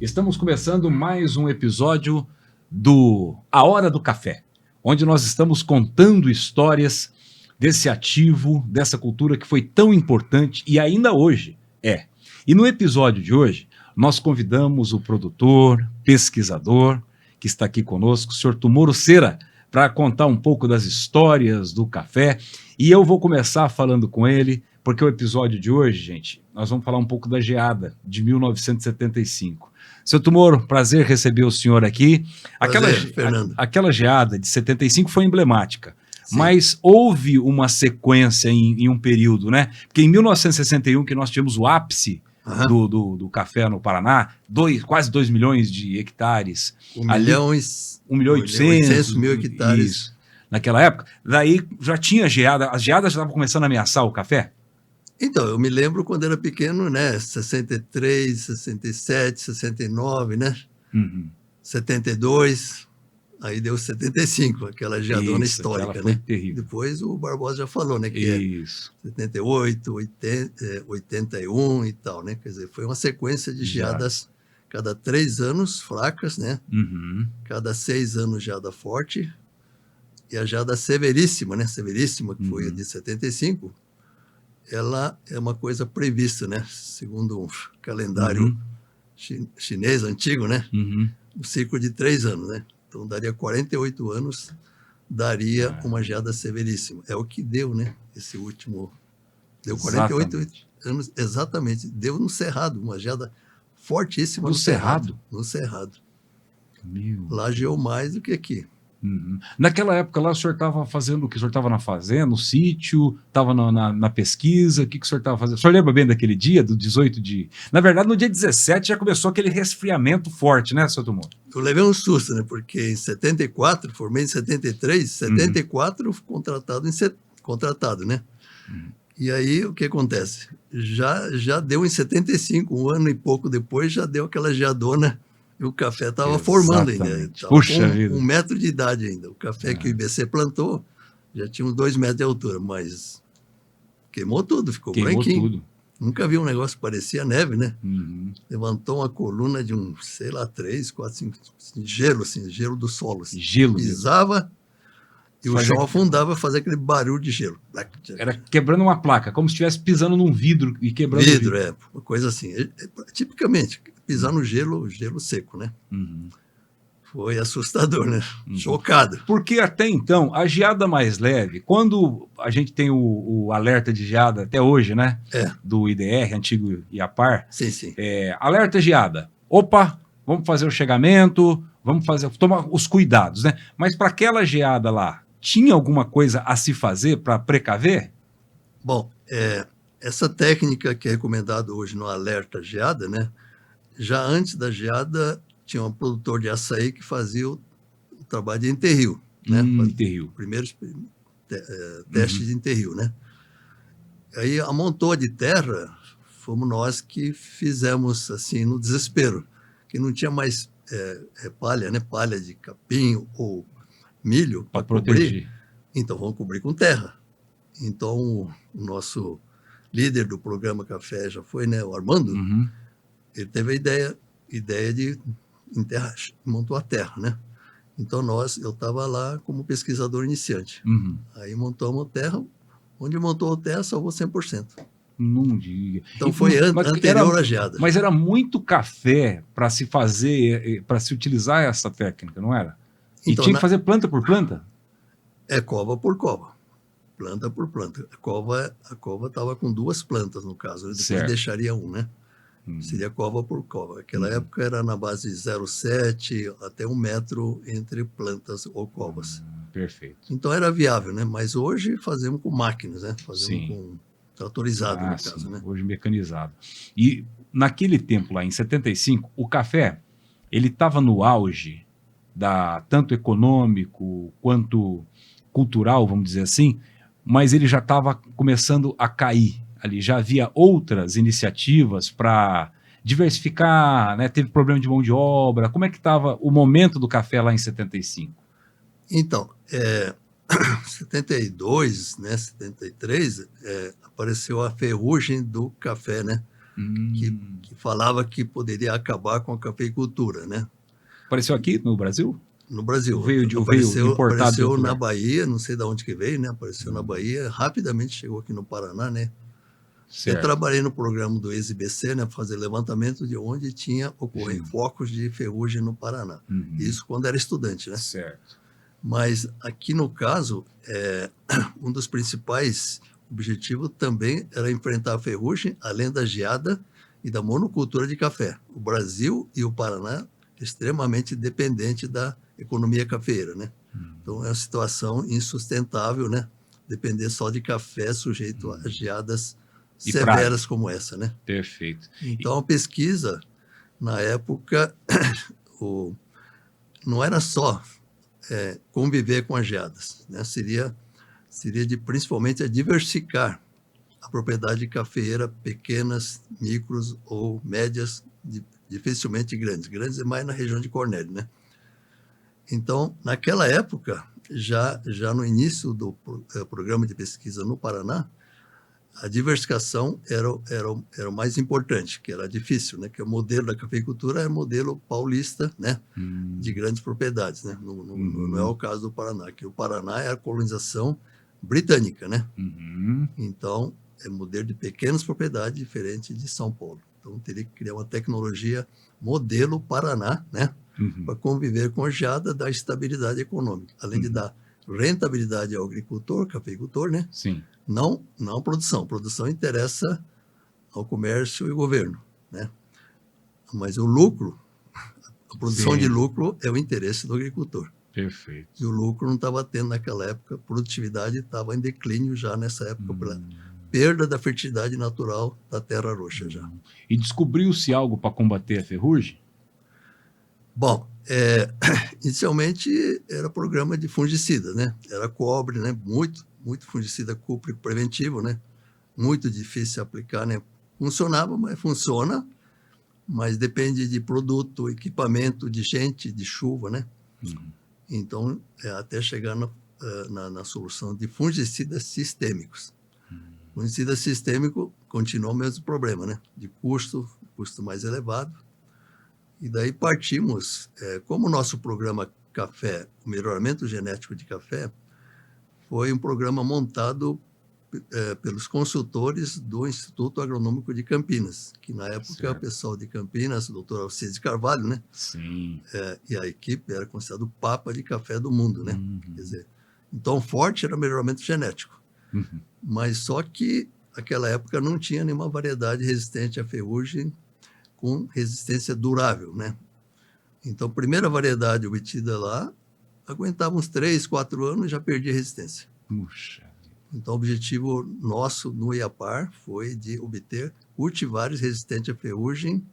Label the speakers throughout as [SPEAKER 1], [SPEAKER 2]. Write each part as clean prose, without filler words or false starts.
[SPEAKER 1] Estamos começando mais um episódio do A Hora do Café, onde nós estamos contando histórias desse ativo, dessa cultura que foi tão importante e ainda hoje é. E no episódio de hoje, nós convidamos o produtor, pesquisador, que está aqui conosco, o senhor Tumoro Cera, para contar um pouco das histórias do café. E eu vou começar falando com ele, porque o episódio de hoje, gente, nós vamos falar um pouco da geada de 1975. Seu Tumoro, prazer receber o senhor aqui.
[SPEAKER 2] Prazer, Fernando.
[SPEAKER 1] Aquela geada de 75 foi emblemática,
[SPEAKER 2] Sim.
[SPEAKER 1] mas houve uma sequência em um período, né? Porque em 1961, que nós tivemos o ápice do café no Paraná, quase 2 milhões de hectares. 1 milhão e 800
[SPEAKER 2] mil hectares.
[SPEAKER 1] Isso, naquela época. Daí já tinha geada, as geadas já estavam começando a ameaçar o café?
[SPEAKER 2] Então, eu me lembro quando era pequeno, né? 63, 67, 69, né? 72, aí deu 75, aquela geadona histórica,
[SPEAKER 1] foi
[SPEAKER 2] né?
[SPEAKER 1] Terrível.
[SPEAKER 2] Depois o Barbosa já falou, né? Que
[SPEAKER 1] Isso.
[SPEAKER 2] é 78, 80, 81 e tal, né? Quer dizer, foi uma sequência de geadas cada 3 anos fracas, né? Cada 6 anos geada forte. E a geada severíssima, né? Severíssima, que foi a de 75, ela é uma coisa prevista, né? Segundo um calendário chinês antigo, né? Um ciclo de 3 anos, né? Então daria 48 anos, daria uma geada severíssima. É o que deu, né? Esse último deu 48 anos, exatamente. Deu no Cerrado, uma geada fortíssima
[SPEAKER 1] no Cerrado.
[SPEAKER 2] No Cerrado.
[SPEAKER 1] Meu
[SPEAKER 2] lá geou mais do que aqui.
[SPEAKER 1] Naquela época lá, o senhor estava fazendo o que? O senhor estava na fazenda, no sítio, estava na pesquisa, o que o senhor estava fazendo? O senhor lembra bem daquele dia, do 18 de... Na verdade, no dia 17 já começou aquele resfriamento forte, né, seu Tumoro?
[SPEAKER 2] Eu levei um susto, né, porque em 74, formei em 73, 74 contratado, né? E aí, o que acontece? Já deu em 75, um ano e pouco depois, já deu aquela geadona. E o café estava formando ainda.
[SPEAKER 1] Puxa vida.
[SPEAKER 2] 1 metro de idade ainda. O café que o IBC plantou já tinha uns 2 metros de altura, mas queimou tudo, ficou branquinho.
[SPEAKER 1] Tudo.
[SPEAKER 2] Nunca vi um negócio que parecia neve, né? Levantou uma coluna de sei lá, 3, 4, 5, gelo, assim, gelo do solo. Assim.
[SPEAKER 1] Gelo.
[SPEAKER 2] Pisava e o chão afundava, fazia aquele barulho de gelo.
[SPEAKER 1] Era quebrando uma placa, como se estivesse pisando num vidro e quebrando
[SPEAKER 2] vidro. Uma coisa assim. Tipicamente, pisar no gelo seco, né? Foi assustador, né? Chocado.
[SPEAKER 1] Porque até então, a geada mais leve, quando a gente tem o alerta de geada até hoje, né? Do IDR, antigo IAPAR.
[SPEAKER 2] Sim.
[SPEAKER 1] Alerta geada. Opa, vamos fazer o chegamento, tomar os cuidados, né? Mas para aquela geada lá, tinha alguma coisa a se fazer para precaver?
[SPEAKER 2] Bom, essa técnica que é recomendada hoje no alerta geada, né? Já antes da geada, tinha um produtor de açaí que fazia o trabalho de enterrio, né?
[SPEAKER 1] Enterrio.
[SPEAKER 2] Primeiros testes de enterrio, né? Aí amontou de terra, fomos nós que fizemos assim no desespero, que não tinha mais palha, né? Palha de capim ou milho para cobrir. Então vamos cobrir com terra. Então o nosso líder do programa Café já foi, né? O Armando. Ele teve a ideia de enterrar, montou a terra, né? Então eu estava lá como pesquisador iniciante. Aí montamos a terra, onde montou a terra salvou 100%.
[SPEAKER 1] Não diga.
[SPEAKER 2] Então foi anterior à geada.
[SPEAKER 1] Mas era muito café para se fazer, para se utilizar essa técnica, não era? E então, tinha que fazer planta por planta?
[SPEAKER 2] Cova por cova. Planta por planta. A cova estava com 2 plantas, no caso. Depois deixaria um, né? Seria cova por cova. Naquela época era na base de 0,7 até 1 metro entre plantas ou covas.
[SPEAKER 1] Perfeito.
[SPEAKER 2] Então era viável, né? Mas hoje fazemos com máquinas, né? Fazemos com tratorizado, no caso, né?
[SPEAKER 1] Hoje mecanizado. E naquele tempo lá, em 75, o café, ele estava no auge tanto econômico quanto cultural, vamos dizer assim, mas ele já estava começando a cair. Ali já havia outras iniciativas para diversificar, né? Teve problema de mão de obra. Como é que estava o momento do café lá em 75?
[SPEAKER 2] Então, 72, né, 73, apareceu a ferrugem do café, né? que falava que poderia acabar com a cafeicultura, né?
[SPEAKER 1] Apareceu aqui no Brasil?
[SPEAKER 2] No Brasil.
[SPEAKER 1] Veio importado
[SPEAKER 2] apareceu na Bahia, não sei de onde que veio, né? Apareceu na Bahia, rapidamente chegou aqui no Paraná, né? Eu trabalhei no programa do ESBC, né? Fazer levantamento de onde tinha ocorrido focos de ferrugem no Paraná. Isso quando era estudante, né?
[SPEAKER 1] Certo.
[SPEAKER 2] Mas aqui no caso, um dos principais objetivos também era enfrentar a ferrugem, além da geada e da monocultura de café. O Brasil e o Paraná extremamente dependente da economia cafeeira, né? Então é uma situação insustentável, né? Depender só de café sujeito a geadas severas como essa, né?
[SPEAKER 1] Perfeito.
[SPEAKER 2] Então a pesquisa na época não era só conviver com as geadas, né? Seria principalmente a diversificar a propriedade cafeeira, pequenas, micros ou médias, dificilmente grandes. Grandes é mais na região de Cornélio, né? Então, naquela época, já no início do programa de pesquisa no Paraná, a diversificação era o mais importante, que era difícil, né? Que o modelo da cafeicultura é o modelo paulista, né? De grandes propriedades, né? Não é o caso do Paraná, que o Paraná é a colonização britânica, né? Então, é modelo de pequenas propriedades diferente de São Paulo. Então, teria que criar uma tecnologia modelo Paraná, né? Para conviver com a geada, dar estabilidade econômica, além de dar rentabilidade ao agricultor, cafeicultor, né?
[SPEAKER 1] Sim.
[SPEAKER 2] Não a produção. A produção interessa ao comércio e ao governo, né? Mas o lucro, a produção de lucro é o interesse do agricultor.
[SPEAKER 1] Perfeito.
[SPEAKER 2] E o lucro não estava tendo naquela época, a produtividade estava em declínio já nessa época, pela perda da fertilidade natural da terra roxa já.
[SPEAKER 1] E descobriu-se algo para combater a ferrugem?
[SPEAKER 2] Bom, inicialmente era programa de fungicida, né? Era cobre, né? Muito fungicida cúprico preventivo, né? Muito difícil aplicar, né? Funcionava, mas funciona, mas depende de produto, equipamento, de gente, de chuva, né? Então, até chegar na solução de fungicidas sistêmicos. Fungicida sistêmico continua o mesmo problema, né? De custo mais elevado. E daí partimos, como o nosso programa Café, o melhoramento genético de café, foi um programa montado pelos consultores do Instituto Agronômico de Campinas, que na época o pessoal de Campinas, o doutor Alcides Carvalho, né?
[SPEAKER 1] Sim.
[SPEAKER 2] E a equipe era considerado o papa de café do mundo, né? Quer dizer, então forte era o melhoramento genético. Mas só que naquela época não tinha nenhuma variedade resistente à ferrugem com resistência durável, né? Então, a primeira variedade obtida lá aguentava uns 3, 4 anos e já perdia resistência.
[SPEAKER 1] Puxa.
[SPEAKER 2] Então, o objetivo nosso no IAPAR foi de obter cultivares resistentes à ferrugem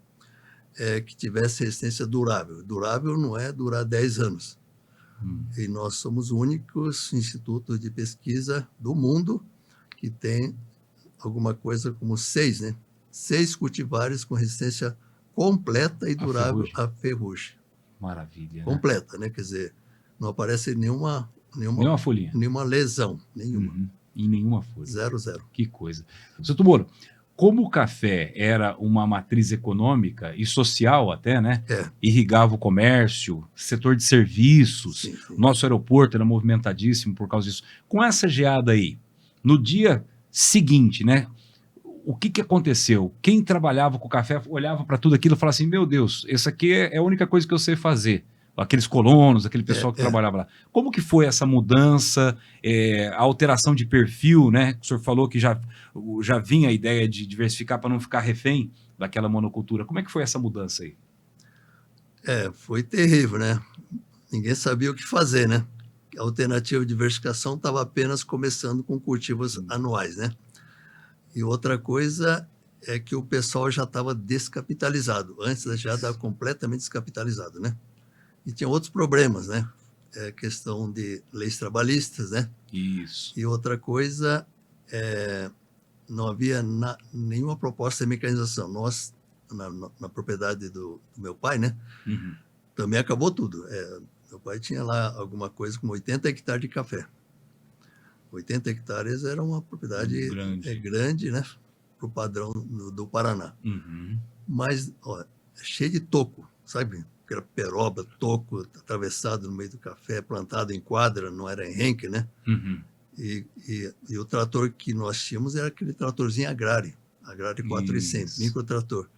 [SPEAKER 2] que tivesse resistência durável. Durável não é durar 10 anos. E nós somos os únicos institutos de pesquisa do mundo que tem alguma coisa como 6, né? 6 cultivares com resistência completa e durável à ferrugem.
[SPEAKER 1] Maravilha.
[SPEAKER 2] Completa, né? Quer dizer, não aparece nenhuma
[SPEAKER 1] folhinha.
[SPEAKER 2] Nenhuma lesão, nenhuma.
[SPEAKER 1] Em nenhuma folha.
[SPEAKER 2] 0.
[SPEAKER 1] Que coisa. Seu Tumoro, como o café era uma matriz econômica e social até, né? Irrigava o comércio, setor de serviços,
[SPEAKER 2] sim.
[SPEAKER 1] Nosso aeroporto era movimentadíssimo por causa disso. Com essa geada aí, no dia seguinte, né? O que aconteceu? Quem trabalhava com o café olhava para tudo aquilo e falava assim, meu Deus, essa aqui é a única coisa que eu sei fazer. Aqueles colonos, aquele pessoal que trabalhava lá. Como que foi essa mudança, a alteração de perfil, né? O senhor falou que já vinha a ideia de diversificar para não ficar refém daquela monocultura. Como é que foi essa mudança aí?
[SPEAKER 2] Foi terrível, né? Ninguém sabia o que fazer, né? A alternativa de diversificação estava apenas começando com cultivos anuais, né? E outra coisa é que o pessoal já estava descapitalizado. Antes já estava completamente descapitalizado, né? E tinha outros problemas, né? Questão de leis trabalhistas, né?
[SPEAKER 1] Isso.
[SPEAKER 2] E outra coisa, não havia nenhuma proposta de mecanização. Nós, na propriedade do meu pai, né? Também acabou tudo. Meu pai tinha lá alguma coisa como 80 hectares de café. 80 hectares era uma propriedade grande, né? o padrão do Paraná.
[SPEAKER 1] Uhum.
[SPEAKER 2] Mas, ó, cheio de toco, sabe? Era peroba, toco, atravessado no meio do café, plantado em quadra, não era em renque, né?
[SPEAKER 1] Uhum.
[SPEAKER 2] E o trator que nós tínhamos era aquele tratorzinho agrário 400,
[SPEAKER 1] Isso.
[SPEAKER 2] microtrator.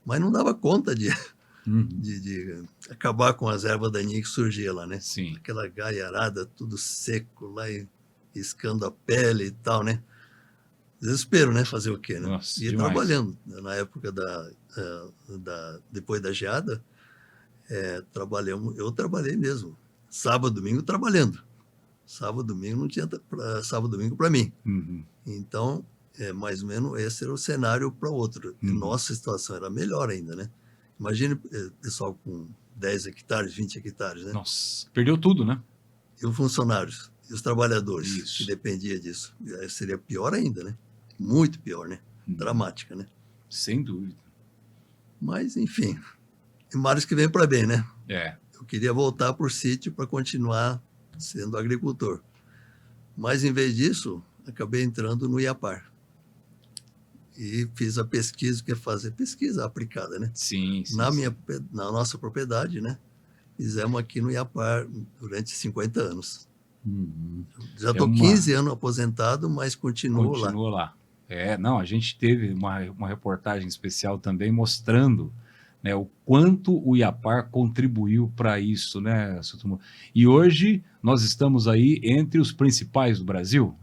[SPEAKER 2] Mas não dava conta
[SPEAKER 1] Uhum.
[SPEAKER 2] de acabar com as ervas daninhas que surgiam lá, né?
[SPEAKER 1] Sim.
[SPEAKER 2] Aquela gaiarada, tudo seco lá, e riscando a pele e tal, né? Desespero, né? Fazer o quê, né?
[SPEAKER 1] Nossa,
[SPEAKER 2] E
[SPEAKER 1] demais.
[SPEAKER 2] trabalhando. Na época depois da geada, eu trabalhei mesmo. Sábado, domingo, trabalhando. Sábado, domingo, não tinha sábado, domingo para mim.
[SPEAKER 1] Uhum.
[SPEAKER 2] Então, mais ou menos, esse era o cenário para outro. E nossa situação era melhor ainda, né? Imagine pessoal com 10 hectares, 20 hectares, né?
[SPEAKER 1] Nossa, perdeu tudo, né?
[SPEAKER 2] E os funcionários, e os trabalhadores
[SPEAKER 1] Isso.
[SPEAKER 2] que dependiam disso. Seria pior ainda, né? Muito pior, né? Dramática, né?
[SPEAKER 1] Sem dúvida.
[SPEAKER 2] Mas, enfim, tem males que vêm para bem, né? Eu queria voltar para o sítio para continuar sendo agricultor. Mas, em vez disso, acabei entrando no IAPAR. E fiz a pesquisa, que é fazer pesquisa aplicada, né?
[SPEAKER 1] Sim.
[SPEAKER 2] Na nossa propriedade, né? Fizemos aqui no IAPAR durante 50 anos.
[SPEAKER 1] Uhum.
[SPEAKER 2] Já estou 15 anos aposentado, mas continuo lá.
[SPEAKER 1] Continua lá. Não, a gente teve uma reportagem especial também mostrando, né, o quanto o IAPAR contribuiu para isso, né, seu Tomo? E hoje nós estamos aí entre os principais do Brasil.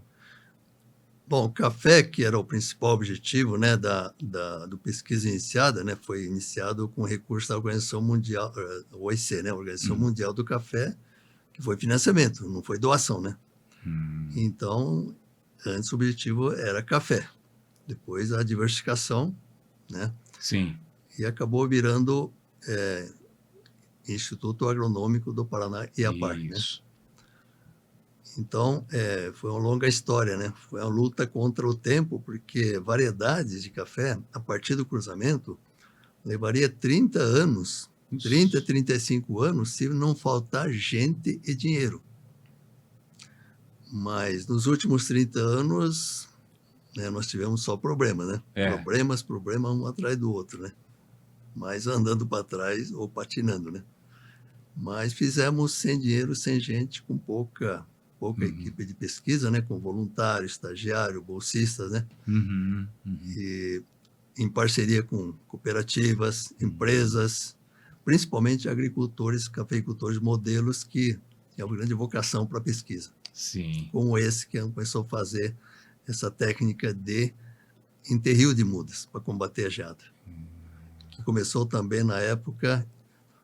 [SPEAKER 2] Bom, o café, que era o principal objetivo, né, do pesquisa iniciada, né, foi iniciado com recurso da Organização Mundial, OIC, né, Organização Mundial do Café, que foi financiamento, não foi doação, né? Então, antes o objetivo era café, depois a diversificação, né?
[SPEAKER 1] Sim.
[SPEAKER 2] E acabou virando Instituto Agronômico do Paraná, IAPAR, né? Então, foi uma longa história, né? Foi uma luta contra o tempo, porque variedades de café, a partir do cruzamento, levaria 30 anos, 30, 35 anos, se não faltar gente e dinheiro. Mas nos últimos 30 anos, né, nós tivemos só problemas, né? Problemas um atrás do outro, né? Mas andando para trás ou patinando, né? Mas fizemos sem dinheiro, sem gente, com pouca equipe de pesquisa, né, com voluntário, estagiário, bolsistas, né, e em parceria com cooperativas, empresas, principalmente agricultores, cafeicultores, modelos que têm uma grande vocação para a pesquisa.
[SPEAKER 1] Sim.
[SPEAKER 2] Como esse que começou a fazer essa técnica de enterrio de mudas para combater a geada, que começou também na época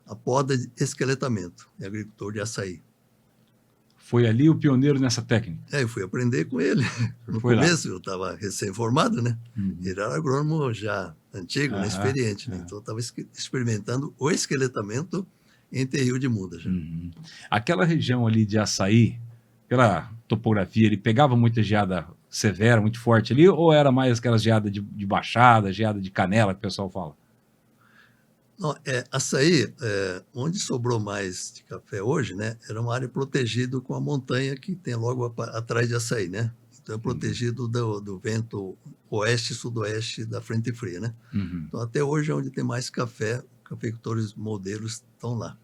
[SPEAKER 2] a poda de esqueletamento, agricultor de açaí.
[SPEAKER 1] Foi ali o pioneiro nessa técnica?
[SPEAKER 2] Eu fui aprender com ele. No começo, eu estava recém-formado, né? Ele era agrônomo já antigo, né? Experiente, né? Então, eu estava experimentando o esqueletamento em terril de mudas. Já.
[SPEAKER 1] Aquela região ali de Açaí, pela topografia, ele pegava muita geada severa, muito forte ali, ou era mais aquelas geadas de baixada, geada de canela, que o pessoal fala?
[SPEAKER 2] Não, Açaí, onde sobrou mais de café hoje, né, era uma área protegida com a montanha que tem logo atrás de Açaí, né? Então é protegido do vento oeste e sudoeste da frente fria, né? Então até hoje é onde tem mais café, cafeicultores modelos estão lá.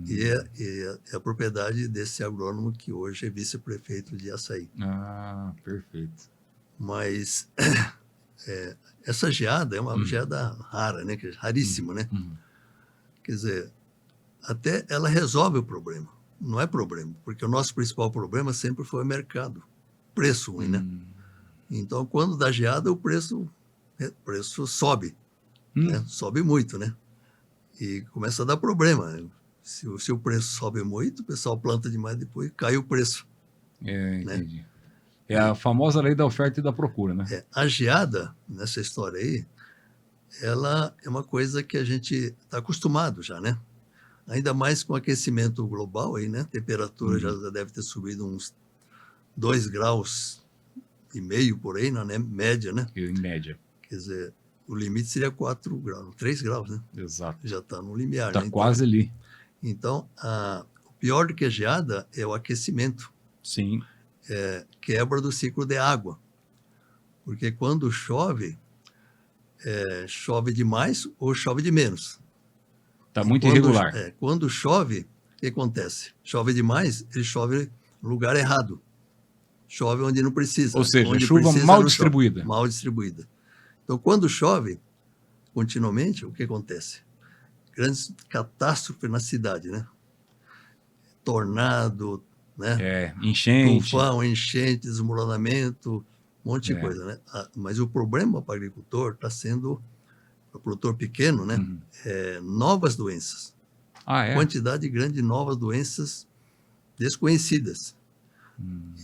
[SPEAKER 2] E é a propriedade desse agrônomo que hoje é vice-prefeito de Açaí.
[SPEAKER 1] Ah, perfeito.
[SPEAKER 2] Mas essa geada é uma geada rara, né? Raríssima, né? Quer dizer, até ela resolve o problema. Não é problema, porque o nosso principal problema sempre foi o mercado. Preço ruim, né? Então, quando dá geada, o preço sobe. Né? Sobe muito, né? E começa a dar problema. Se o preço sobe muito, o pessoal planta demais, depois cai o preço.
[SPEAKER 1] Entendi.
[SPEAKER 2] Né?
[SPEAKER 1] É a famosa lei da oferta e da procura, né?
[SPEAKER 2] A geada, nessa história aí, ela é uma coisa que a gente está acostumado já, né? Ainda mais com o aquecimento global aí, né? A temperatura já deve ter subido uns 2,5 graus por aí, né? Média, né?
[SPEAKER 1] Em média.
[SPEAKER 2] Quer dizer, o limite seria 4 graus, 3 graus, né?
[SPEAKER 1] Exato.
[SPEAKER 2] Já está no limiar.
[SPEAKER 1] Está
[SPEAKER 2] né?
[SPEAKER 1] quase ali.
[SPEAKER 2] Então, o pior do que a geada é o aquecimento.
[SPEAKER 1] Sim.
[SPEAKER 2] Quebra do ciclo de água. Porque quando chove, chove demais ou chove de menos.
[SPEAKER 1] Está muito irregular.
[SPEAKER 2] Quando chove, o que acontece? Chove demais, ele chove no lugar errado. Chove onde não precisa.
[SPEAKER 1] Ou seja,
[SPEAKER 2] onde
[SPEAKER 1] chuva
[SPEAKER 2] precisa,
[SPEAKER 1] mal distribuída.
[SPEAKER 2] Mal distribuída. Então, quando chove continuamente, o que acontece? Grandes catástrofes na cidade, né? Tornado, né?
[SPEAKER 1] Enchente.
[SPEAKER 2] Tufão, enchente, desmoronamento, um monte de coisa, né? Mas o problema para o agricultor está sendo, para o produtor pequeno, né? Novas doenças. Quantidade grande de novas doenças desconhecidas.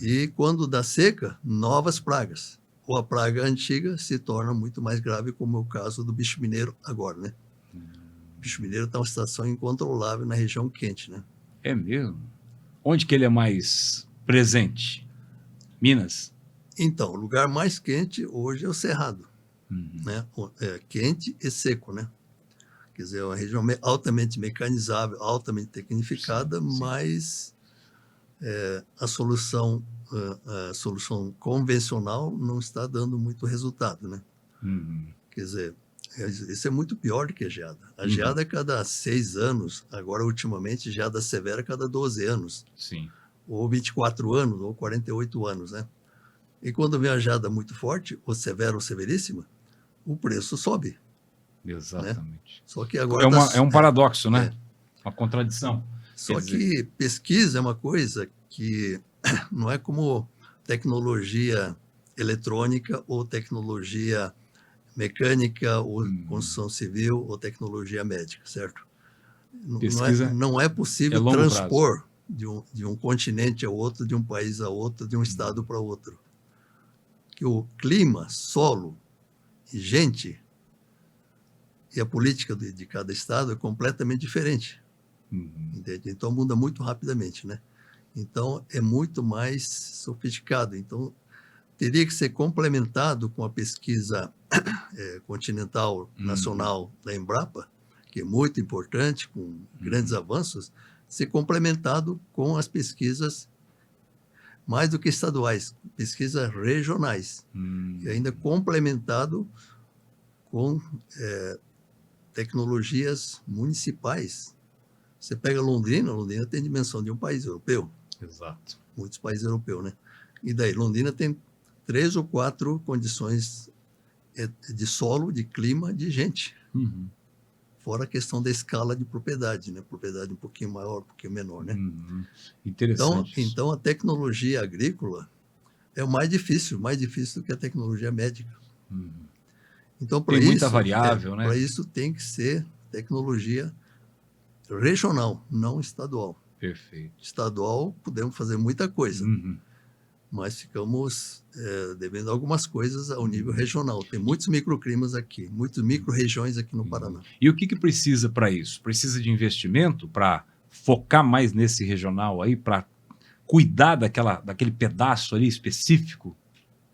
[SPEAKER 2] E quando dá seca, novas pragas. Ou a praga antiga se torna muito mais grave, como é o caso do bicho mineiro agora, né? O bicho mineiro está uma situação incontrolável na região quente, né?
[SPEAKER 1] É mesmo? Onde que ele é mais presente? Minas?
[SPEAKER 2] Então, o lugar mais quente hoje é o Cerrado, né? Quente e seco, né? Quer dizer, é uma região altamente mecanizável, altamente tecnificada, sim. Mas a solução convencional não está dando muito resultado, né? Quer dizer, isso é muito pior do que a geada. A geada é cada 6 anos, agora ultimamente geada severa a cada 12 anos.
[SPEAKER 1] Sim.
[SPEAKER 2] Ou 24 anos, ou 48 anos, né? E quando vem a geada muito forte, ou severa ou severíssima, o preço sobe.
[SPEAKER 1] Exatamente.
[SPEAKER 2] Né? Só que agora
[SPEAKER 1] é um paradoxo, né? Uma contradição.
[SPEAKER 2] Só que pesquisa é uma coisa que não é como tecnologia eletrônica ou tecnologia mecânica ou construção civil ou tecnologia médica, certo? Não é possível transpor de um continente a outro, de um país a outro, de um estado para outro. Que o clima, solo e gente e a política de cada estado é completamente diferente. Entende? Então muda muito rapidamente, né? Então é muito mais sofisticado. Então teria que ser complementado com a pesquisa continental nacional da Embrapa, que é muito importante, com grandes avanços, ser complementado com as pesquisas mais do que estaduais, pesquisas regionais, e ainda complementado com tecnologias municipais. Você pega Londrina tem dimensão de um país europeu.
[SPEAKER 1] Exato.
[SPEAKER 2] Muitos países europeus, né? E daí, Londrina tem 3 ou 4 condições de solo, de clima, de gente. Fora a questão da escala de propriedade, né? Propriedade um pouquinho maior, um pouquinho menor, né?
[SPEAKER 1] Interessante.
[SPEAKER 2] Então, a tecnologia agrícola é o mais difícil do que a tecnologia médica. Então,
[SPEAKER 1] tem muita variável, né?
[SPEAKER 2] Para isso tem que ser tecnologia regional, não estadual.
[SPEAKER 1] Perfeito.
[SPEAKER 2] Estadual, podemos fazer muita coisa, mas ficamos devendo algumas coisas ao nível regional. Tem muitos microclimas aqui, muitas micro-regiões aqui no Paraná.
[SPEAKER 1] E o que precisa para isso? Precisa de investimento para focar mais nesse regional aí, para cuidar daquele pedaço ali específico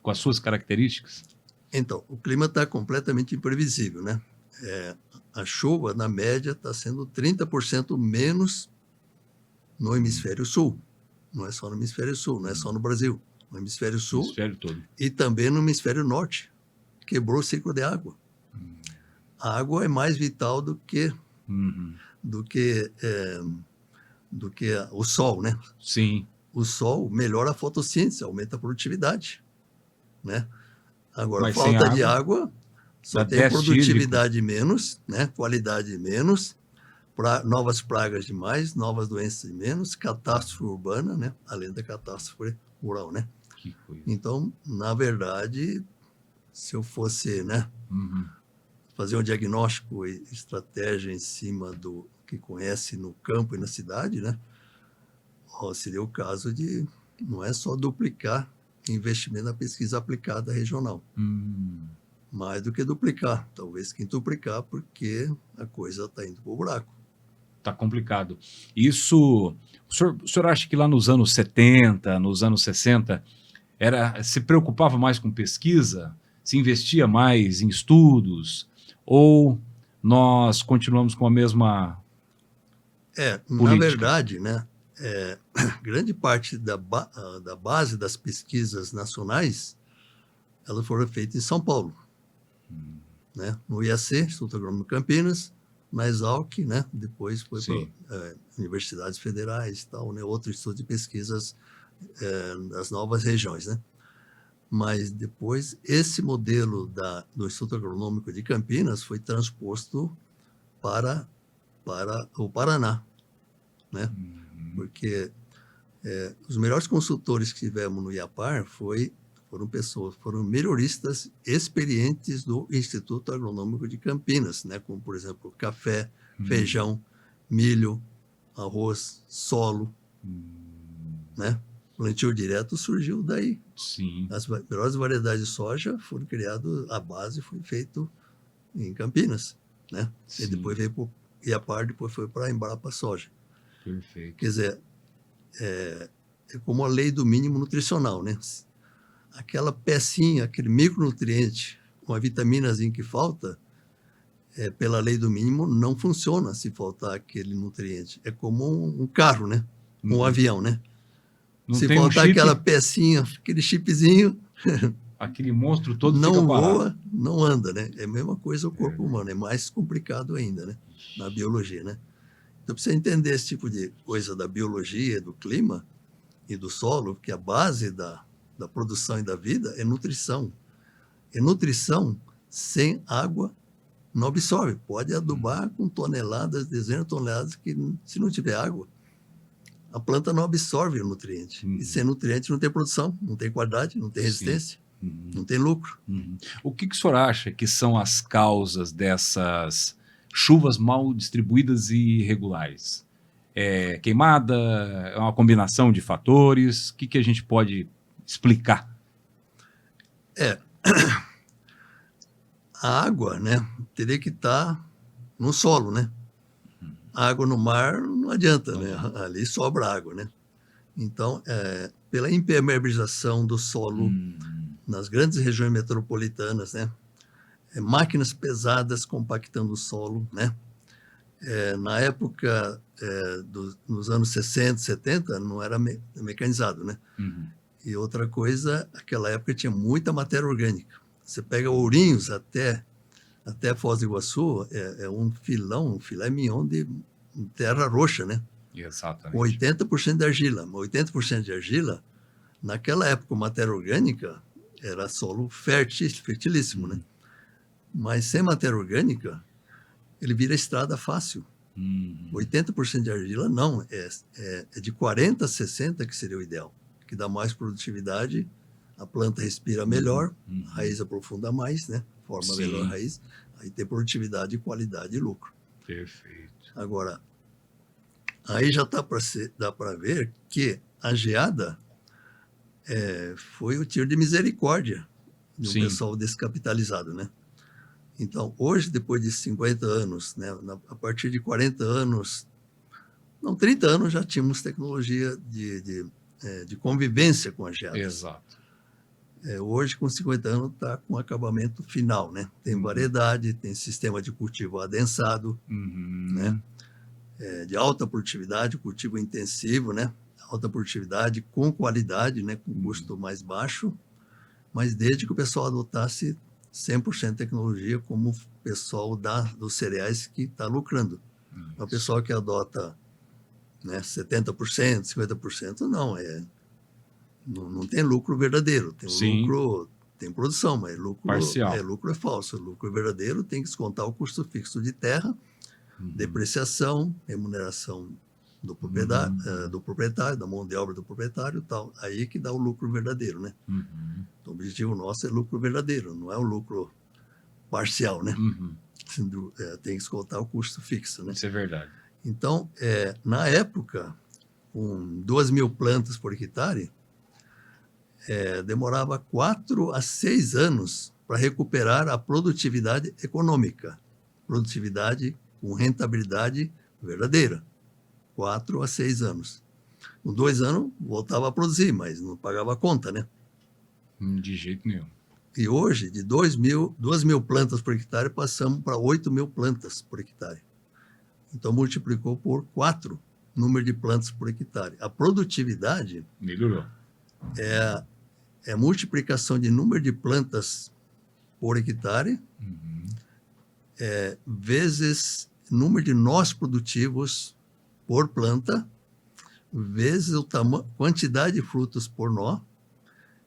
[SPEAKER 1] com as suas características?
[SPEAKER 2] Então, o clima está completamente imprevisível, né? A chuva, na média, está sendo 30% menos no hemisfério sul. Não é só no hemisfério sul, não é só no Brasil. No hemisfério sul
[SPEAKER 1] hemisfério todo.
[SPEAKER 2] E também no hemisfério norte. Quebrou o ciclo de água. A água é mais vital do que o sol, né?
[SPEAKER 1] Sim.
[SPEAKER 2] O sol melhora a fotossíntese, aumenta a produtividade, né? Agora,
[SPEAKER 1] mas
[SPEAKER 2] falta de água, só tem produtividade menos, né? Qualidade menos, novas pragas de mais, novas doenças de menos, catástrofe urbana, né? Além da catástrofe rural, né?
[SPEAKER 1] Que coisa.
[SPEAKER 2] Então, na verdade, se eu fosse, né, fazer um diagnóstico e estratégia em cima do que conhece no campo e na cidade, né, seria o caso de não é só duplicar investimento na pesquisa aplicada regional, mais do que duplicar, talvez quintuplicar, porque a coisa está indo para o buraco.
[SPEAKER 1] Está complicado. Isso, o senhor acha que lá nos anos 70, nos anos 60, se preocupava mais com pesquisa, se investia mais em estudos, ou nós continuamos com a mesma política?
[SPEAKER 2] Na verdade, né, grande parte da base das pesquisas nacionais, elas foram feitas em São Paulo. né? No IAC, Instituto Agronômico de Campinas, na Exalc, né? Depois foi para universidades federais, tal, né? Outro instituto de pesquisas das novas regiões, né? Mas depois esse modelo do Instituto Agronômico de Campinas foi transposto para o Paraná, né? Porque os melhores consultores que tivemos no IAPAR foram melhoristas experientes do Instituto Agronômico de Campinas, né? Como, por exemplo, café, feijão, milho, arroz, solo, né? Plantio direto surgiu daí.
[SPEAKER 1] Sim.
[SPEAKER 2] As melhores variedades de soja foram criadas, a base foi feita em Campinas, né?
[SPEAKER 1] Sim.
[SPEAKER 2] E depois veio para o IAPAR, depois foi para a Embrapa Soja.
[SPEAKER 1] Perfeito.
[SPEAKER 2] Quer dizer, é como a lei do mínimo nutricional, né? Aquela pecinha, aquele micronutriente, uma vitaminazinha que falta, pela lei do mínimo, não funciona se faltar aquele nutriente. É como um carro, né? Um avião, né?
[SPEAKER 1] Não
[SPEAKER 2] se
[SPEAKER 1] tem
[SPEAKER 2] faltar
[SPEAKER 1] chip,
[SPEAKER 2] aquela pecinha, aquele chipzinho,
[SPEAKER 1] aquele monstro todo
[SPEAKER 2] não
[SPEAKER 1] fica parado.
[SPEAKER 2] voa, não anda, né? É a mesma coisa o corpo humano, é mais complicado ainda, né? Na biologia, né? Então, para você entender esse tipo de coisa da biologia, do clima e do solo, que a base da produção e da vida é nutrição. E nutrição sem água não absorve. Pode adubar com toneladas, dezenas de toneladas, que se não tiver água, a planta não absorve o nutriente. E sem nutriente não tem produção, não tem qualidade, não tem resistência, não tem lucro.
[SPEAKER 1] O que o senhor acha que são as causas dessas chuvas mal distribuídas e irregulares? É queimada? É uma combinação de fatores? O que a gente pode explicar?
[SPEAKER 2] A água, né, teria que estar no solo, né? A água no mar não adianta, né? Ali sobra água, né? Então, pela impermeabilização do solo nas grandes regiões metropolitanas, né? Máquinas pesadas compactando o solo, né? Na época, nos anos 60, 70, não era mecanizado, né? E outra coisa, aquela época tinha muita matéria orgânica. Você pega Ourinhos até Foz do Iguaçu, um filé mignon de terra roxa, né?
[SPEAKER 1] Exatamente.
[SPEAKER 2] Com 80% de argila. 80% de argila, naquela época, matéria orgânica, era solo fertilíssimo, né? Mas sem matéria orgânica, ele vira estrada fácil. 80% de argila, não. É de 40% a 60% que seria o ideal, que dá mais produtividade, a planta respira melhor, a raiz aprofunda mais, né? Forma melhor a raiz, aí tem produtividade, qualidade e lucro.
[SPEAKER 1] Perfeito.
[SPEAKER 2] Agora, aí já dá para ver que a geada foi o tiro de misericórdia de um pessoal descapitalizado, né? Então, hoje, depois de 50 anos, né, a partir de 40 anos, não, 30 anos, já tínhamos tecnologia de convivência com as geadas.
[SPEAKER 1] Exato.
[SPEAKER 2] Hoje, com 50 anos, está com acabamento final, né? Tem variedade, tem sistema de cultivo adensado, né? De alta produtividade, cultivo intensivo, né? Alta produtividade com qualidade, né? Com custo mais baixo, mas desde que o pessoal adotasse 100% tecnologia, como o pessoal dos cereais que está lucrando. O pessoal que adota, né, 70%, 50%, não tem lucro verdadeiro. Tem lucro, tem produção, mas lucro
[SPEAKER 1] parcial.
[SPEAKER 2] Lucro é falso. Lucro verdadeiro tem que descontar o custo fixo de terra, depreciação, remuneração do proprietário, da mão de obra do proprietário e tal. Aí que dá o lucro verdadeiro, né? Então, o objetivo nosso é lucro verdadeiro, não é o lucro parcial, né? Tem que descontar o custo fixo, né?
[SPEAKER 1] Isso é verdade.
[SPEAKER 2] Então, na época, com 2.000 plantas por hectare, demorava 4 a 6 anos para recuperar a produtividade econômica. Produtividade com rentabilidade verdadeira. 4 a 6 anos. Com 2 anos, voltava a produzir, mas não pagava a conta, né?
[SPEAKER 1] De jeito nenhum.
[SPEAKER 2] E hoje, de 2.000 plantas por hectare, passamos para 8.000 plantas por hectare. Então, multiplicou por 4 o número de plantas por hectare. A produtividade
[SPEAKER 1] melhorou.
[SPEAKER 2] É a multiplicação de número de plantas por hectare vezes número de nós produtivos por planta, vezes quantidade de frutos por nó,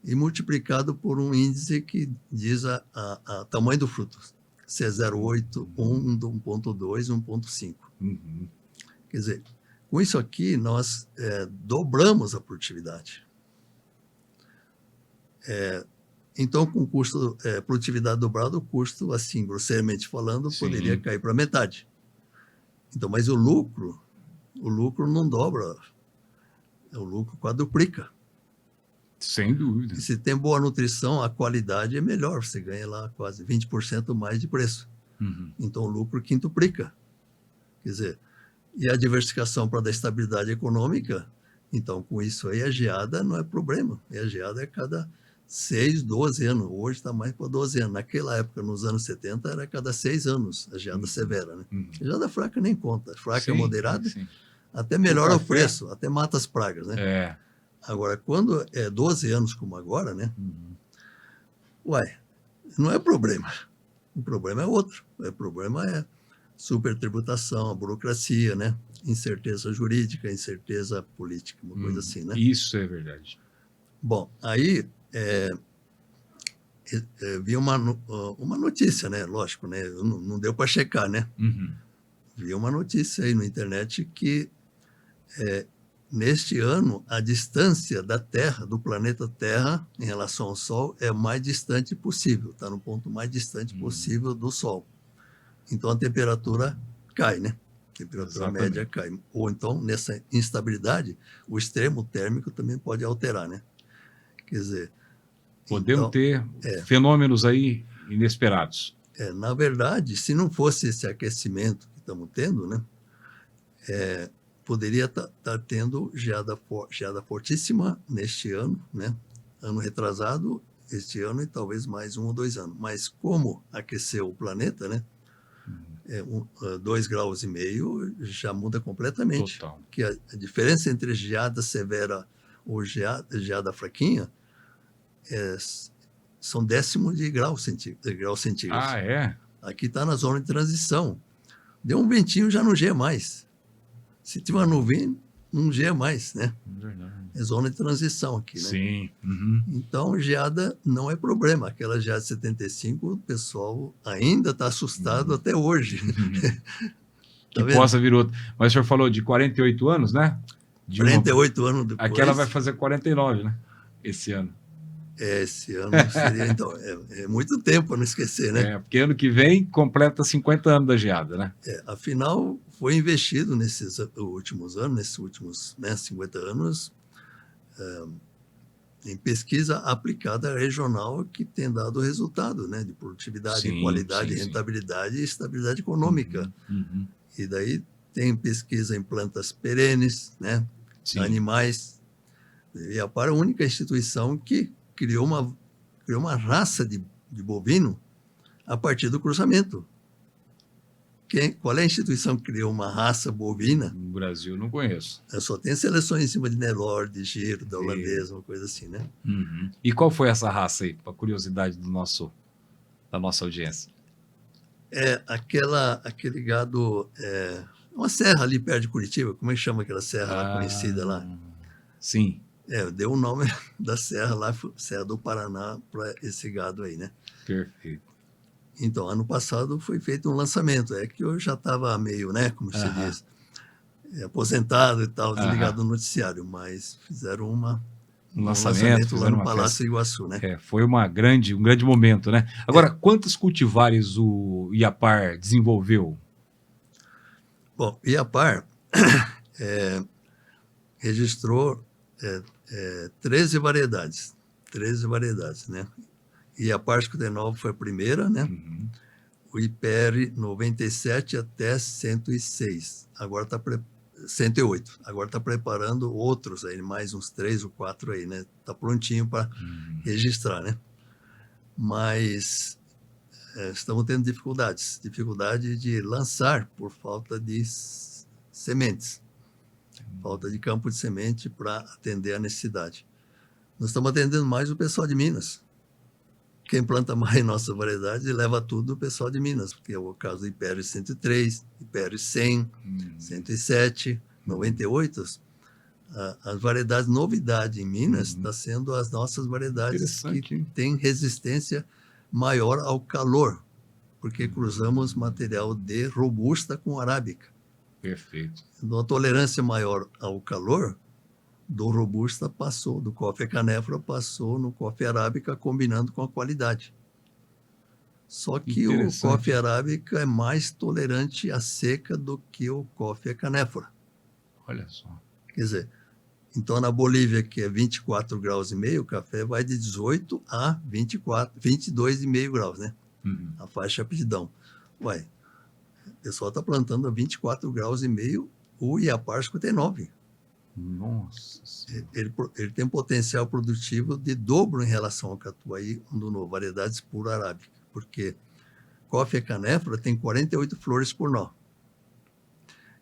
[SPEAKER 2] e multiplicado por um índice que diz a tamanho do fruto. Se é 0,8, 1, 1,2, 1,5.
[SPEAKER 1] Uhum.
[SPEAKER 2] Quer dizer, com isso aqui, nós dobramos a produtividade. Então, com produtividade dobrada, o custo, assim, grosseiramente falando, poderia cair para metade. Então, mas o lucro não dobra, o lucro quadruplica.
[SPEAKER 1] Sem dúvida.
[SPEAKER 2] E se tem boa nutrição, a qualidade é melhor, você ganha lá quase 20% mais de preço.
[SPEAKER 1] Uhum.
[SPEAKER 2] Então, o lucro quintuplica. Quer dizer, e a diversificação para dar estabilidade econômica, então, com isso aí, a geada não é problema. E a geada é cada 6, 12 anos. Hoje está mais para 12 anos. Naquela época, nos anos 70, era cada 6 anos a geada severa. Né? A geada fraca nem conta. Fraca é moderada, até melhora o preço, até mata as pragas. Né? Agora, quando é 12 anos como agora, né? Não é problema. O problema é outro. O problema é supertributação, a burocracia, né? Incerteza jurídica, incerteza política, uma coisa assim, né?
[SPEAKER 1] Isso é verdade.
[SPEAKER 2] Bom, aí vi uma notícia, né? Lógico, né? Não deu para checar, né?
[SPEAKER 1] Uhum.
[SPEAKER 2] Vi uma notícia aí na internet que neste ano a distância da Terra, do planeta Terra, em relação ao Sol, é mais distante possível. Está no ponto mais distante possível do Sol. Então a temperatura cai, né? A temperatura média cai. Ou então, nessa instabilidade, o extremo térmico também pode alterar, né? Quer dizer...
[SPEAKER 1] Podemos ter fenômenos aí inesperados.
[SPEAKER 2] Na verdade, se não fosse esse aquecimento que estamos tendo, né? Poderia estar tendo geada fortíssima neste ano, né? Ano retrasado, este ano e talvez mais 1 ou 2 anos. Mas como aqueceu o planeta, né? 2,5 graus já muda completamente.
[SPEAKER 1] Total. Que
[SPEAKER 2] a diferença entre geada severa ou geada fraquinha são décimos de grau centígrados.
[SPEAKER 1] Ah, é?
[SPEAKER 2] Aqui está na zona de transição. Deu um ventinho, já não geia mais. Se tiver uma nuvem, não geia mais, né? É zona de transição aqui, né?
[SPEAKER 1] Sim. Uhum.
[SPEAKER 2] Então, geada não é problema. Aquela geada de 75, o pessoal ainda está assustado até hoje.
[SPEAKER 1] Que possa vir outra. Mas o senhor falou de 48 anos, né?
[SPEAKER 2] 48 anos depois.
[SPEAKER 1] Aquela vai fazer 49, né? Esse ano.
[SPEAKER 2] Esse ano seria, então, é muito tempo para não esquecer, né?
[SPEAKER 1] Porque ano que vem completa 50 anos da geada, né?
[SPEAKER 2] Afinal, foi investido nesses últimos anos, nesses últimos 50 anos, em pesquisa aplicada regional que tem dado resultado, né? De produtividade, qualidade, rentabilidade e estabilidade econômica.
[SPEAKER 1] Uhum.
[SPEAKER 2] E daí tem pesquisa em plantas perenes, né? Animais. E a APAR é a única instituição que criou uma raça de bovino a partir do cruzamento. Qual é a instituição que criou uma raça bovina?
[SPEAKER 1] No Brasil, não conheço.
[SPEAKER 2] Só tem seleções em cima de Nelore, de Giro, da holandesa, uma coisa assim, né?
[SPEAKER 1] Uhum. E qual foi essa raça aí, para curiosidade da nossa audiência?
[SPEAKER 2] Aquele gado... uma serra ali perto de Curitiba, como é que chama aquela serra lá conhecida lá?
[SPEAKER 1] Sim.
[SPEAKER 2] Deu o nome da serra lá, Serra do Paraná, para esse gado aí, né?
[SPEAKER 1] Perfeito.
[SPEAKER 2] Então, ano passado foi feito um lançamento. Que eu já estava meio, né, como se diz, aposentado e tal, desligado do noticiário, mas fizeram um lançamento lá no Palácio de Iguaçu, né?
[SPEAKER 1] Foi um grande momento, né? Agora, quantas cultivares o IAPAR desenvolveu?
[SPEAKER 2] Bom, o IAPAR registrou 13 variedades, né? E a Par 59 foi a primeira, né?
[SPEAKER 1] Uhum.
[SPEAKER 2] O IPR 97 até 106. Agora está 108. Agora está preparando outros aí, mais uns 3 ou 4 aí, né? Está prontinho para registrar, né? Mas estamos tendo dificuldade de lançar por falta de sementes. Falta de campo de semente para atender a necessidade. Nós estamos atendendo mais o pessoal de Minas. quem planta mais nossa variedade leva tudo o pessoal de Minas, porque é o caso do Império 103, Império 100, 107, 98. As variedades novidade em Minas está sendo as nossas variedades que têm resistência maior ao calor, porque cruzamos material de robusta com arábica.
[SPEAKER 1] Perfeito.
[SPEAKER 2] Então, a tolerância maior ao calor do robusta passou, do coffee canéfora passou no coffee arábica, combinando com a qualidade. Só que o coffee arábica é mais tolerante à seca do que o coffee canéfora.
[SPEAKER 1] Olha só.
[SPEAKER 2] Quer dizer, então na Bolívia, que é 24 graus e meio, o café vai de 18 a 22,5 graus, né? A faixa de aptidão. Ué, o pessoal está plantando a 24 graus e meio, o Iapar 59.
[SPEAKER 1] Nossa.
[SPEAKER 2] Ele tem um potencial produtivo de dobro em relação ao Catuai, variedades pura arábica, porque coffee canéfora tem 48 flores por nó.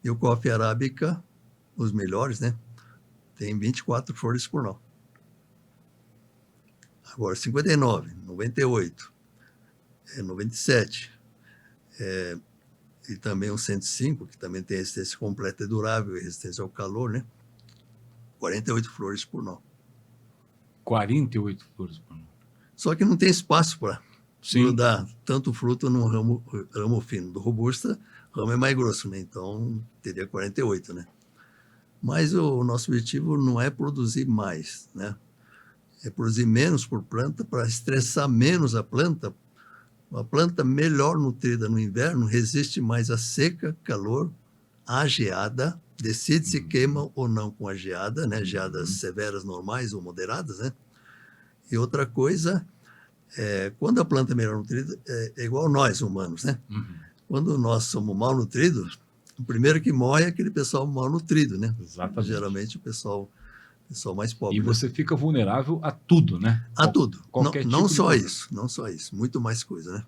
[SPEAKER 2] E o coffee arábica, os melhores, né, tem 24 flores por nó. Agora, 59, 98, 97, e também o 105, que também tem resistência completa e durável e resistência ao calor, né? 48 flores por nó.
[SPEAKER 1] 48 flores por nó.
[SPEAKER 2] Só que não tem espaço para grudar tanto fruto num ramo fino. Do robusta, o ramo é mais grosso, né? Então teria 48, né? Mas o nosso objetivo não é produzir mais, né? É produzir menos por planta para estressar menos a planta. A planta melhor nutrida no inverno resiste mais à seca, calor, à geada, decide se queima ou não com a geada, né? Geadas severas, normais ou moderadas, né? E outra coisa, quando a planta é melhor nutrida, é igual nós humanos, né? Quando nós somos mal nutridos, o primeiro que morre é aquele pessoal mal nutrido, né?
[SPEAKER 1] Exatamente.
[SPEAKER 2] Geralmente o pessoal mais pobre.
[SPEAKER 1] E você fica vulnerável a tudo, né?
[SPEAKER 2] A tudo. Não
[SPEAKER 1] tipo
[SPEAKER 2] só isso, não só isso. Muito mais coisa, né?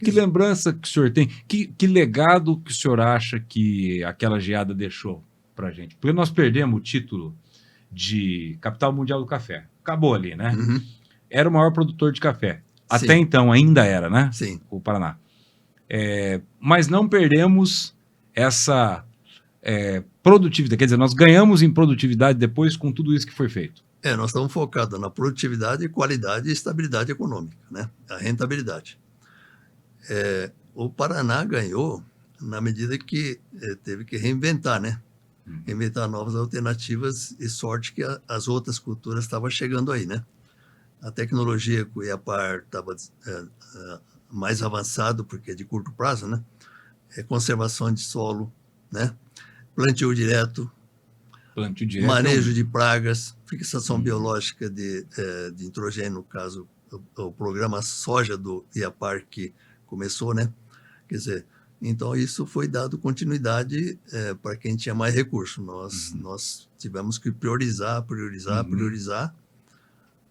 [SPEAKER 1] Que lembrança que o senhor tem? Que legado que o senhor acha que aquela geada deixou pra gente? Porque nós perdemos o título de capital mundial do café. Acabou ali, né? Era o maior produtor de café. Até então ainda era, né?
[SPEAKER 2] Sim.
[SPEAKER 1] O Paraná. Mas não perdemos essa produtividade. Quer dizer, nós ganhamos em produtividade depois com tudo isso que foi feito.
[SPEAKER 2] Nós estamos focados na produtividade, qualidade e estabilidade econômica, né? A rentabilidade. O Paraná ganhou na medida que teve que reinventar, né? Inventar novas alternativas e sorte que as outras culturas estavam chegando aí, né? A tecnologia com o Iapar estava mais avançado, porque é de curto prazo, né? Conservação de solo, né? Plantio direto, manejo de pragas, fixação biológica de nitrogênio, no caso, o programa soja do Iapar que começou, né? Quer dizer, então isso foi dado continuidade para quem tinha mais recursos. Nós tivemos que priorizar,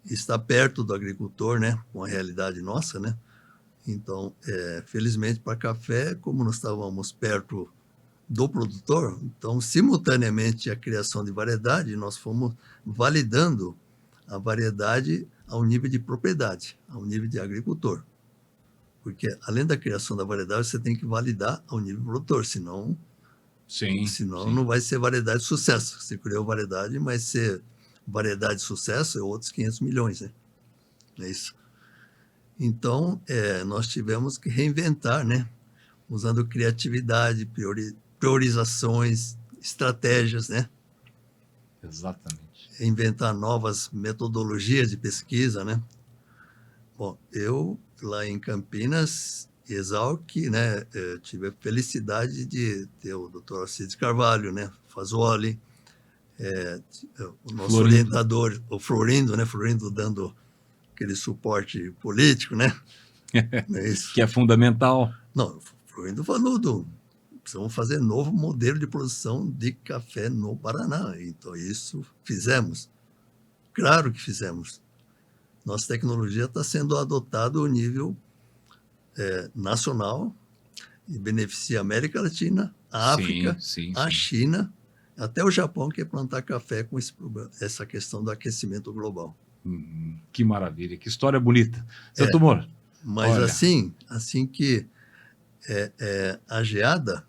[SPEAKER 2] estar perto do agricultor, né? Com a realidade nossa, né? Então, felizmente para café, como nós estávamos perto do produtor, então, simultaneamente a criação de variedade, nós fomos validando a variedade ao nível de propriedade, ao nível de agricultor. Porque, além da criação da variedade, você tem que validar ao nível do produtor, senão não vai ser variedade de sucesso. Você criou variedade, mas ser variedade de sucesso é outros 500 milhões, né? É isso. Então, nós tivemos que reinventar, né? Usando criatividade, priorizações, estratégias, né?
[SPEAKER 1] Exatamente.
[SPEAKER 2] Inventar novas metodologias de pesquisa, né? Bom, eu lá em Campinas, Exalc, né? Tive a felicidade de ter o Dr. Alcides Carvalho, né? Fazoli, o nosso orientador, o Florindo, né? Florindo dando aquele suporte político, né?
[SPEAKER 1] Não é isso? Que é fundamental.
[SPEAKER 2] Não, o Florindo falou precisamos fazer novo modelo de produção de café no Paraná. Então, isso fizemos. Claro que fizemos. Nossa tecnologia está sendo adotada ao nível nacional e beneficia a América Latina, a África, a China, até o Japão, que quer plantar café com essa questão do aquecimento global.
[SPEAKER 1] Que maravilha, que história bonita. Seu Moro.
[SPEAKER 2] Mas olha, assim que a geada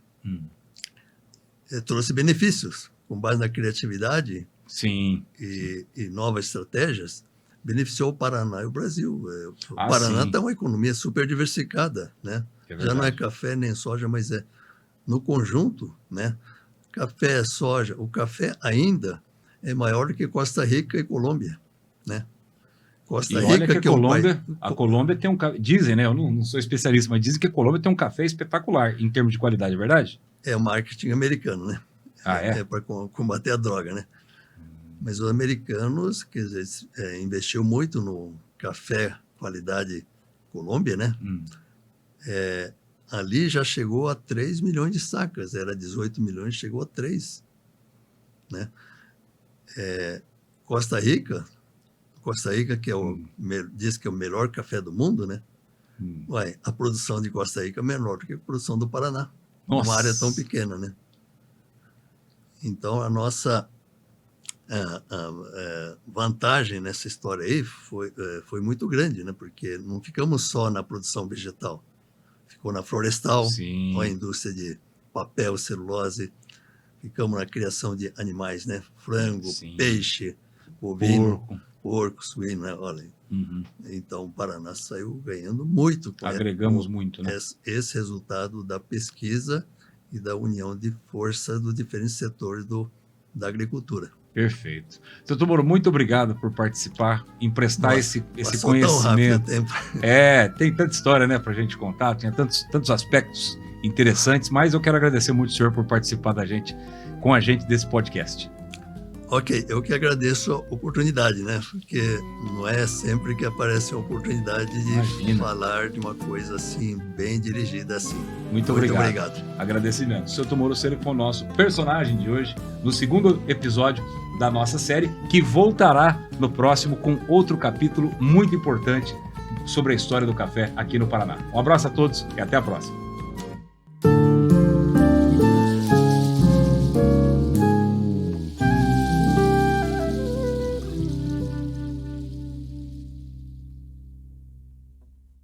[SPEAKER 2] trouxe benefícios, com base na criatividade e novas estratégias, beneficiou o Paraná e o Brasil. O Paraná tem uma economia super diversificada, né? Já não é café nem soja, mas no conjunto, né? Café, soja, o café ainda é maior do que Costa Rica e Colômbia, né?
[SPEAKER 1] Costa Rica, que a Colômbia tem dizem, né? Eu não sou especialista, mas dizem que a Colômbia tem um café espetacular em termos de qualidade, é verdade?
[SPEAKER 2] É o marketing americano, né? É para combater a droga, né? Mas os americanos, quer dizer, investiu muito no café qualidade Colômbia, né? Ali já chegou a 3 milhões de sacas, era 18 milhões, chegou a 3, né? Costa Rica, que diz que é o melhor café do mundo, né? A produção de Costa Rica é menor do que a produção do Paraná, numa área tão pequena, né? Então, a nossa vantagem nessa história aí foi muito grande, né? Porque não ficamos só na produção vegetal, ficou na florestal, a indústria de papel, celulose, ficamos na criação de animais, né? Frango, peixe, bovino, porco, suíno, né? Olha, então o Paraná saiu ganhando muito.
[SPEAKER 1] Agregamos muito, né?
[SPEAKER 2] Esse resultado da pesquisa e da união de força dos diferentes setores da agricultura.
[SPEAKER 1] Perfeito. Seu Moro, muito obrigado por participar, emprestar esse conhecimento. Tem tanta história, né, para a gente contar, tinha tantos aspectos interessantes, mas eu quero agradecer muito o senhor por participar com a gente desse podcast.
[SPEAKER 2] Ok, eu que agradeço a oportunidade, né? Porque não é sempre que aparece a oportunidade de falar de uma coisa assim, bem dirigida assim.
[SPEAKER 1] Muito obrigado. Agradecimento. Seu Moro Cerico foi o nosso personagem de hoje, no segundo episódio da nossa série, que voltará no próximo com outro capítulo muito importante sobre a história do café aqui no Paraná. Um abraço a todos e até a próxima.